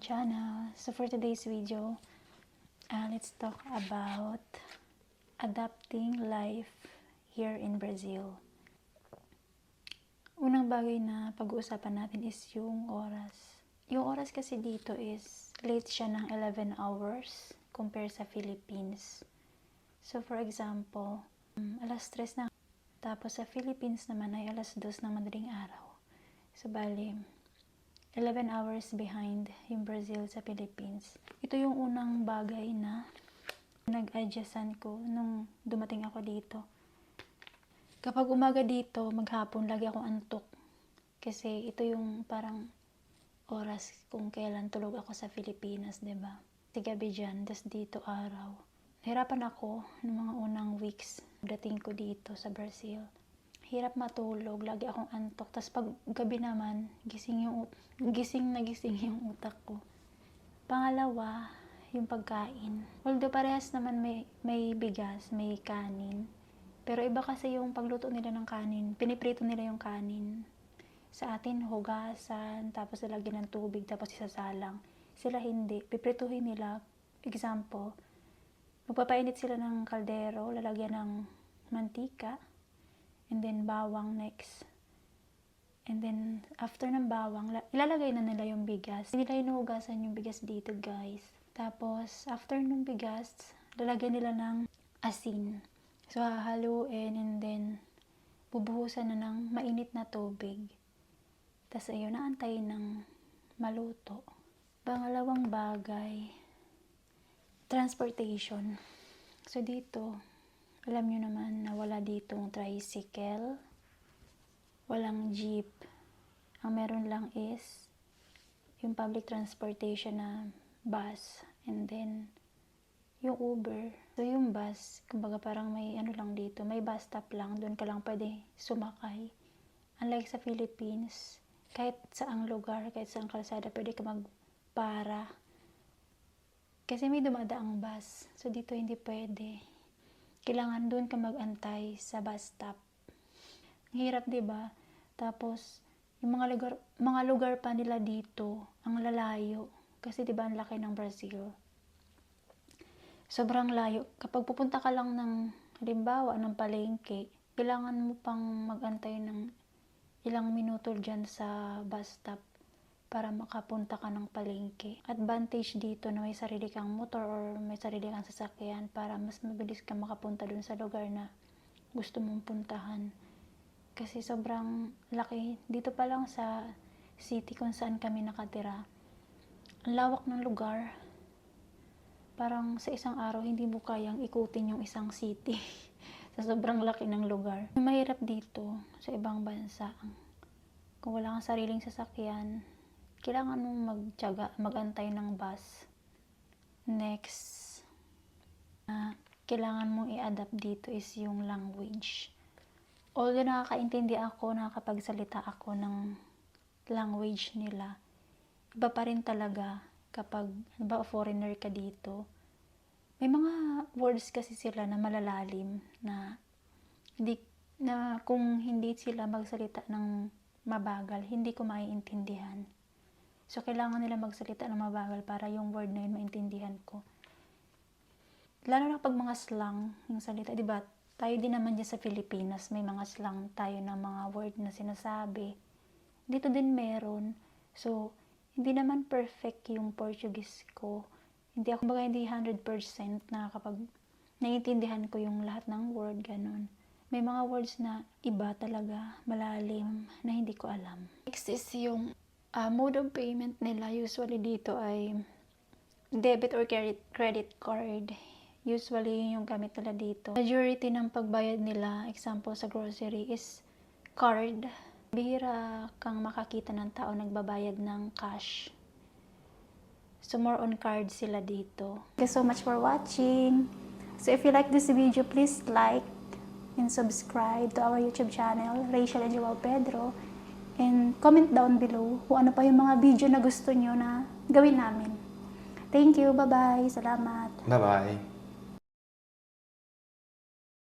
channel. So for today's video, let's talk about adapting life here in Brazil. Unang bagay na pag-uusapan natin is yung oras. Yung oras kasi dito is late siya ng 11 hours compare sa Philippines. So for example, alas 3 na. Tapos sa Philippines naman ay alas 2 ng madaling araw. So bali, 11 hours behind yung Brazil sa Philippines. Ito yung unang bagay na nag-adjustan ko nung dumating ako dito. Kapag umaga dito, maghapon, lagi akong antok. Kasi ito yung parang oras kung kailan tulog ako sa Pilipinas, diba? Kasi gabi dyan, tas dito araw. Nahirapan ako ng mga unang weeks dating ko dito sa Brazil. Hirap matulog, lagi akong antok. Tapos pag gabi naman, gising na gising yung utak ko. Pangalawa, yung pagkain. Although parehas naman may bigas, may kanin. Pero iba kasi yung pagluto nila ng kanin. Piniprito nila yung kanin. Sa atin, hugasan, tapos lalagyan ng tubig, tapos isasalang. Sila hindi. Piprituhin nila. Example, magpapainit sila ng kaldero, lalagyan ng mantika, and then bawang next. And then, after ng bawang, ilalagay na nila yung bigas. Hindi nila inuhugasan yung bigas dito, guys. Tapos, after ng bigas, lalagyan nila ng asin. So, hahaluin, and then, bubuhusan na ng mainit na tubig. Tapos, ayun, naantayin ng maluto. Pangalawang bagay, transportation. So, dito, alam nyo naman na wala ditong tricycle, walang jeep. Ang meron lang is yung public transportation na bus, and then yung Uber. So yung bus, kumbaga parang may ano lang dito, may bus stop lang, doon ka lang pwede sumakay. Unlike sa Philippines, kahit saang lugar, kahit saang kalsada, pwede ka magpara. Kasi may dumadaang bus. So dito hindi pwede. Kailangan doon ka mag-antay sa bus stop. Ang hirap, 'di ba? Tapos yung mga lugar pa nila dito, ang lalayo kasi 'di ba ang laki ng Brazil. Sobrang layo. Kapag pupunta ka lang ng halimbawa ng palengke, kailangan mo pang mag-antay ng ilang minuto diyan sa bus stop para makapunta ka ng palengke. Advantage dito na may sarili kang motor or may sarili kang sasakyan para mas mabilis ka makapunta dun sa lugar na gusto mong puntahan. Kasi sobrang laki. Dito pa lang sa city kung saan kami nakatira, ang lawak ng lugar. Parang sa isang araw, hindi mo kayang ikutin yung isang city. Sa sobrang laki ng lugar. Mahirap dito sa ibang bansa. Kung wala kang sariling sasakyan, kailangan mong magtiyaga, mag-antay ng bus. Next, kailangan mong i-adapt dito is yung language. Although nakakaintindi ako, nakakapagsalita ako ng language nila, iba pa rin talaga kapag foreigner ka dito. May mga words kasi sila na malalalim na kung hindi sila magsalita ng mabagal, hindi ko maiintindihan. So, kailangan nila magsalita ng mabagal para yung word na yun maintindihan ko. Lalo na pag mga slang, yung salita, diba? Tayo din naman dyan sa Pilipinas, may mga slang tayo ng mga word na sinasabi. Dito din meron. So, hindi naman perfect yung Portuguese ko. Hindi 100% na kapag naiintindihan ko yung lahat ng word, ganun. May mga words na iba talaga, malalim, na hindi ko alam. Next is yung mode of payment nila. Usually dito ay debit or credit card. Usually yung gamit nila dito. Majority ng pagbayad nila, example sa grocery, is card. Bihira kang makakita ng tao nagbabayad ng cash. So more on card sila dito. Thank you so much for watching. So if you like this video, please like and subscribe to our YouTube channel, Rachel and Joel Pedro. And comment down below kung ano pa yung mga video na gusto nyo na gawin namin. Thank you. Bye-bye. Salamat. Bye-bye.